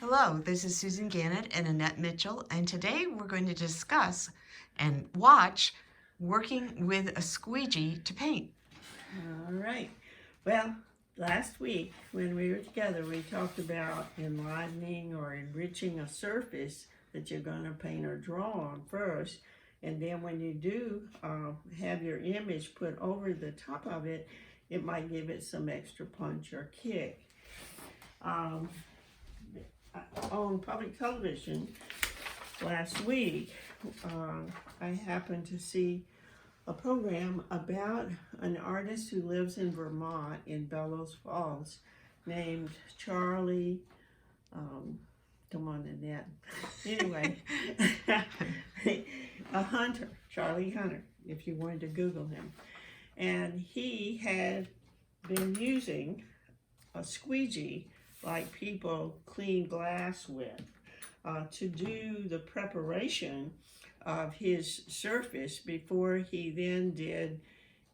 Hello, this is Susan Gannett and Annette Mitchell, and today we're going to discuss and watch working with a squeegee to paint. All right. Well, last week when we were together, we talked about enlivening or enriching a surface that you're going to paint or draw on first. And then when you do have your image put over the top of it, it might give it some extra punch or kick. On public television last week, I happened to see a program about an artist who lives in Vermont in Bellows Falls named Charlie, come on Annette, anyway, a hunter, Charlie Hunter, if you wanted to Google him. And he had been using a squeegee like people clean glass with to do the preparation of his surface before he then did,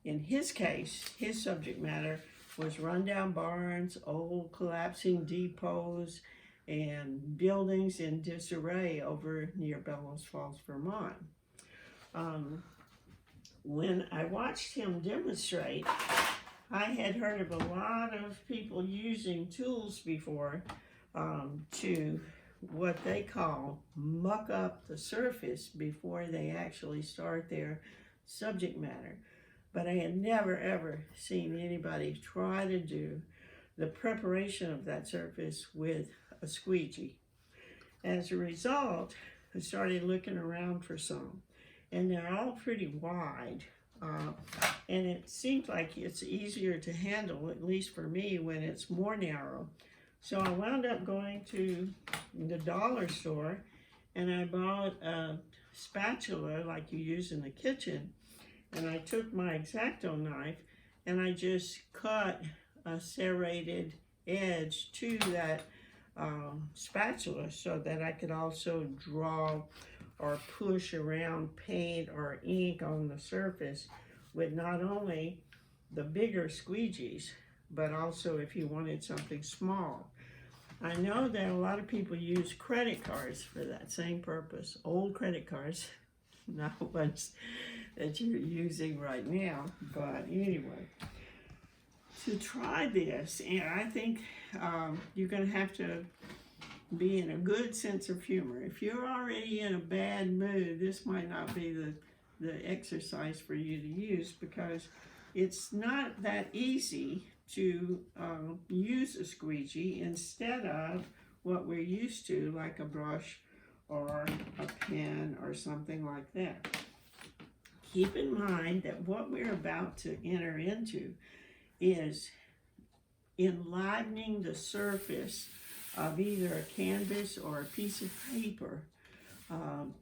in his case, his subject matter was rundown barns, old collapsing depots, and buildings in disarray over near Bellows Falls, Vermont. When I watched him demonstrate, I had heard of a lot of people using tools before to what they call muck up the surface before they actually start their subject matter. But I had never ever seen anybody try to do the preparation of that surface with a squeegee. As a result, I started looking around for some, and they're all pretty wide. And it seems like it's easier to handle, at least for me, when it's more narrow. So I wound up going to the dollar store and I bought a spatula like you use in the kitchen. And I took my X-Acto knife and I just cut a serrated edge to that spatula so that I could also draw or push around paint or ink on the surface with not only the bigger squeegees, but also if you wanted something small. I know that a lot of people use credit cards for that same purpose, old credit cards, not ones that you're using right now, but anyway. To try this, and I think you're going to have to be in a good sense of humor. If you're already in a bad mood, this might not be the exercise for you to use because it's not that easy to use a squeegee instead of what we're used to, like a brush or a pen or something like that. Keep in mind that what we're about to enter into is enlivening the surface of either a canvas or a piece of paper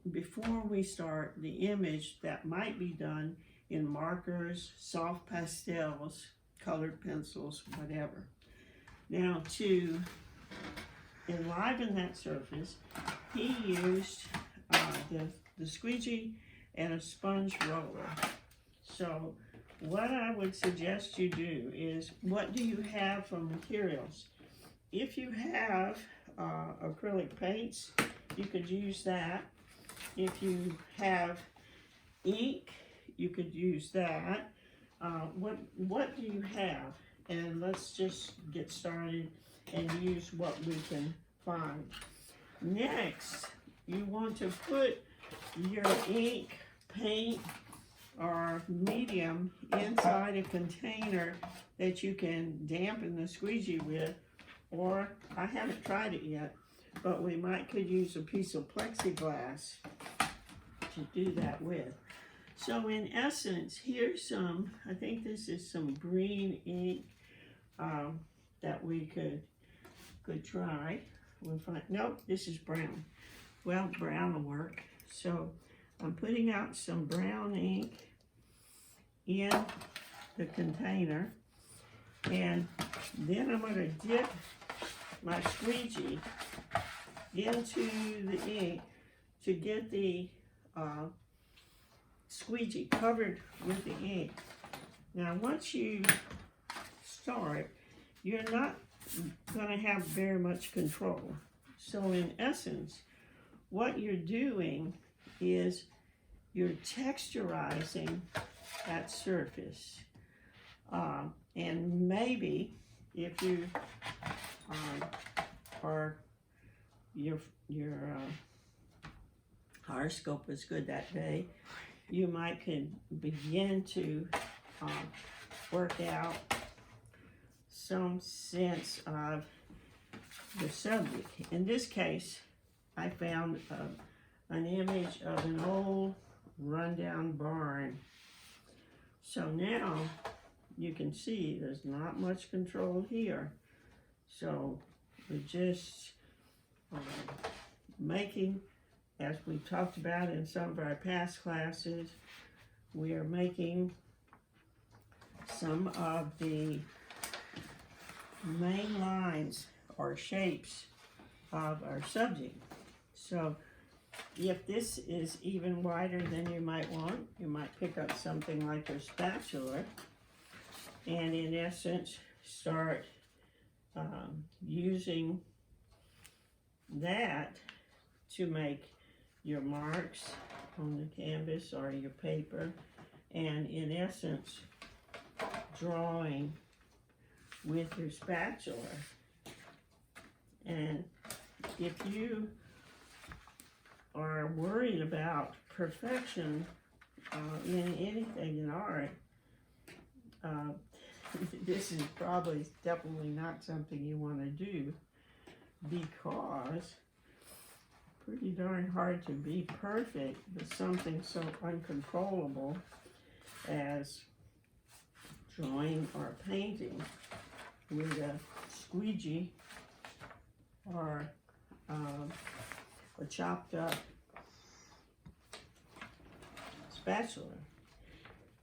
before we start the image that might be done in markers, soft pastels, colored pencils, whatever. Now to enliven that surface, he used the squeegee and a sponge roller. So what I would suggest you do is, what do you have for materials? If you have acrylic paints, you could use that. If you have ink, you could use that. What do you have? And let's just get started and use what we can find. Next, you want to put your ink, paint, or medium inside a container that you can dampen the squeegee with, or I haven't tried it yet, but we could use a piece of plexiglass to do that with. So in essence, here's some, I think this is some green ink that we could try. We'll find, nope, this is brown. Well, brown will work. So I'm putting out some brown ink in the container, and then I'm going to dip my squeegee into the ink to get the squeegee covered with the ink. Now once you start, you're not going to have very much control. So in essence, what you're doing is you're texturizing that surface. And maybe if you or your horoscope was good that day, you might could begin to work out some sense of the subject. In this case, I found an image of an old rundown barn. So now you can see there's not much control here. So we're just making, as we talked about in some of our past classes, we are making some of the main lines or shapes of our subject. So if this is even wider than you might want, you might pick up something like a spatula and in essence start using that to make your marks on the canvas or your paper, and in essence drawing with your spatula. And if you are worried about perfection in anything in art, this is probably definitely not something you want to do, because pretty darn hard to be perfect with something so uncontrollable as drawing or painting with a squeegee or a chopped up spatula.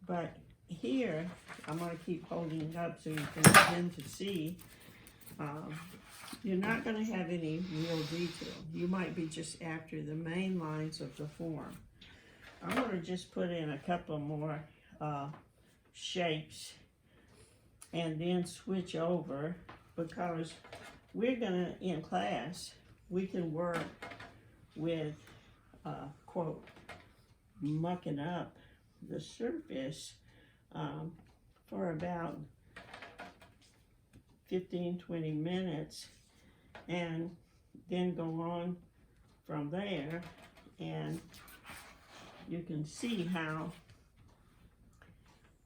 But here, I'm going to keep holding it up so you can begin to see. You're not going to have any real detail. You might be just after the main lines of the form. I'm going to just put in a couple more shapes and then switch over, because we're going to, in class, we can work with, quote, mucking up the surface for about 15-20 minutes, and then go on from there. And you can see how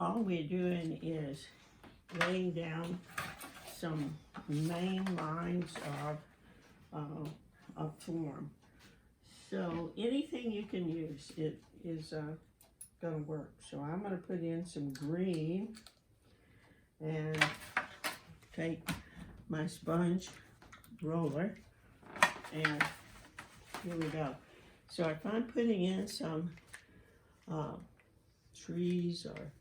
all we're doing is laying down some main lines of form. So anything you can use, it is gonna work. So I'm gonna put in some green and take my sponge roller, and here we go. So if I'm putting in some trees or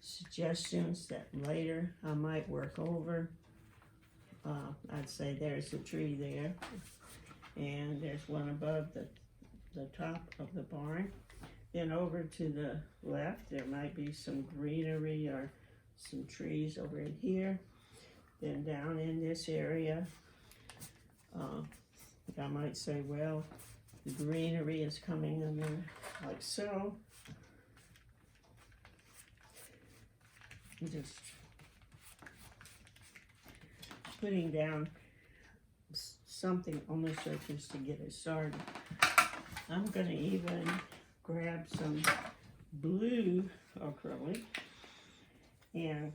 suggestions that later I might work over, I'd say there's a tree there, and there's one above the top of the barn. Then over to the left, there might be some greenery or some trees over in here. Then down in this area, I might say, well, the greenery is coming in there like so. Just putting down something on the surface to get it started. I'm going to even grab some blue acrylic and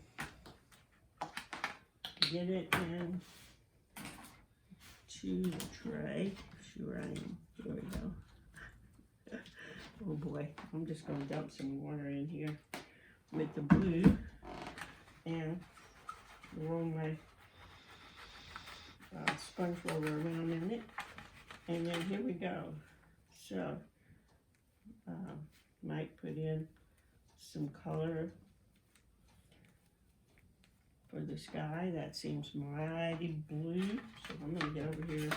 get it in to the tray. Sure I am. Here we go. Oh boy, I'm just going to dump some water in here with the blue and roll my sponge roller around in it. And then here we go. So, might put in some color for the sky. That seems mighty blue. So I'm going to get over here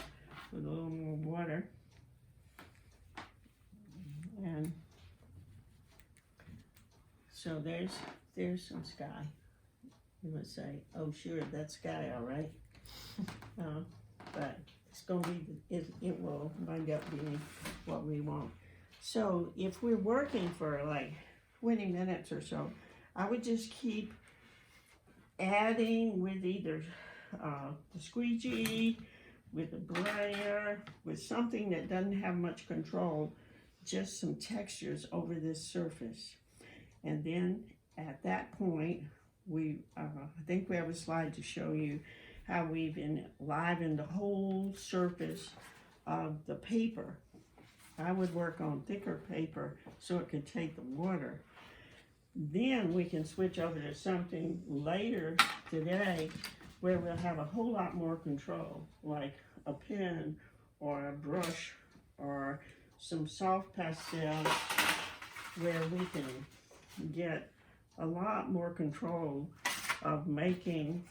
with a little more water. And so there's some sky. You would say, oh sure, that's sky, all right. But it's going to be, it will wind up being what we want. So if we're working for like 20 minutes or so, I would just keep adding with either the squeegee, with a brayer, with something that doesn't have much control, just some textures over this surface. And then at that point, I think we have a slide to show you how we've enlivened the whole surface of the paper. I would work on thicker paper so it could take the water. Then we can switch over to something later today where we'll have a whole lot more control, like a pen or a brush or some soft pastels, where we can get a lot more control of making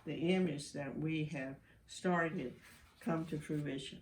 the image that we have started come to fruition.